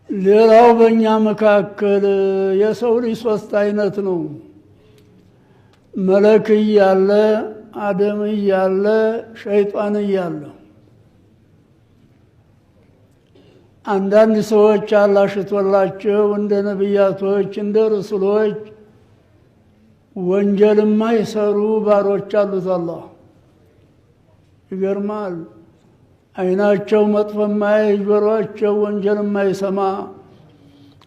ሌላው በእኛ መካከል የሰው ልጅ ሶስት አይነት ነው። መለክ እያለ፣ አደም እያለ፣ ሸይጣን እያለ። አንዳንድ ሰዎች አላህ ሽቶላቸው እንደ ነቢያቶች እንደ ረሱሎች ወንጀል የማይሰሩ ባሮች አሉት። አላህ ይገርማል። አይናቸው መጥፎ የማያይ፣ ጆሮአቸው ወንጀል የማይሰማ፣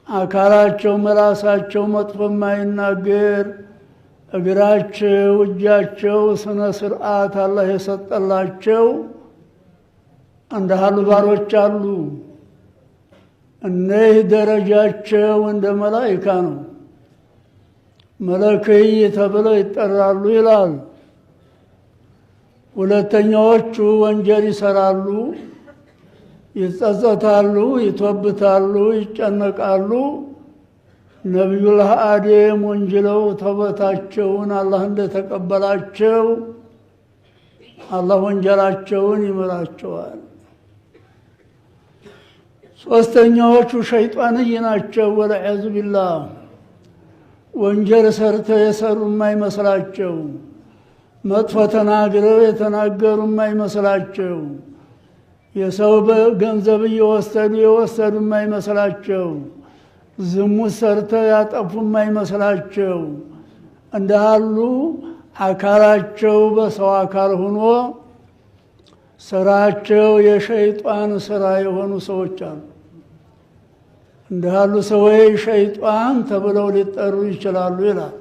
አካላቸው መላሳቸው መጥፎ የማይናገር፣ እግራቸው እጃቸው ስነ ስርዓት አላህ የሰጠላቸው እንደ ሀሉ ባሮች አሉ። እነዚህ ደረጃቸው እንደ መላኢካ ነው። መለክይ ተብለው ይጠራሉ ይላል። ሁለተኛዎቹ ወንጀል ይሰራሉ፣ ይጸጸታሉ፣ ይቶብታሉ፣ ይጨነቃሉ። ነቢዩላህ አደም ወንጅለው ተውበታቸውን አላህ እንደተቀበላቸው አላህ ወንጀላቸውን ይምራቸዋል። ሶስተኛዎቹ ሸይጣንይ ናቸው። ወለዒያዙ ቢላህ ወንጀል ሰርተው የሰሩ የማይመስላቸው፣ መጥፎ ተናግረው የተናገሩ የማይመስላቸው፣ የሰው ገንዘብ እየወሰዱ የወሰዱ የማይመስላቸው፣ ዝሙት ሰርተው ያጠፉ የማይመስላቸው እንዳሉ አካላቸው በሰው አካል ሆኖ ስራቸው የሸይጣን ስራ የሆኑ ሰዎች አሉ። እንዳሉ ሰዎች ሸይጣን ተብለው ሊጠሩ ይችላሉ ይላል።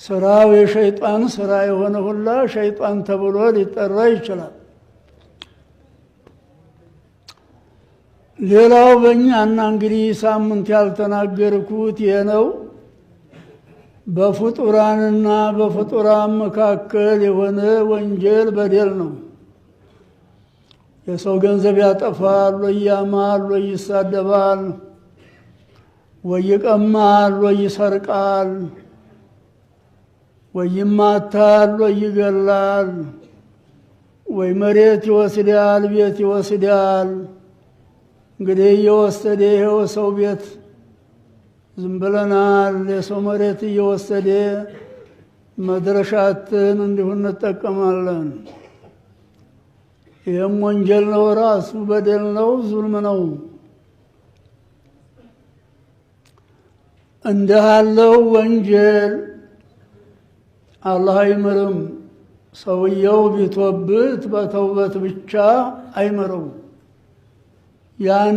ስራው የሸይጣን ስራ የሆነ ሁላ ሸይጣን ተብሎ ሊጠራ ይችላል። ሌላው በእኛና እንግዲህ ሳምንት ያልተናገርኩት ይሄ ነው። በፍጡራንና በፍጡራን መካከል የሆነ ወንጀል በደል ነው። የሰው ገንዘብ ያጠፋል፣ ወይ ያማል፣ ወይ ይሳደባል፣ ወይ ይቀማል፣ ወይ ይሰርቃል፣ ወይ ይማታል፣ ወይ ይገላል፣ ወይ መሬት ይወስዳል፣ ቤት ይወስዳል። እንግዲህ እየወሰደ ይሄው ሰው ቤት ዝም ብለናል። የሰው መሬት እየወሰደ መድረሻትን እንዲሁ እንጠቀማለን። ይህም ወንጀል ነው፣ ራሱ በደል ነው፣ ዙልም ነው። እንዲህ ያለው ወንጀል አላህ አይምርም። ሰውየው ቢቶብት በተውበት ብቻ አይምረው። ያን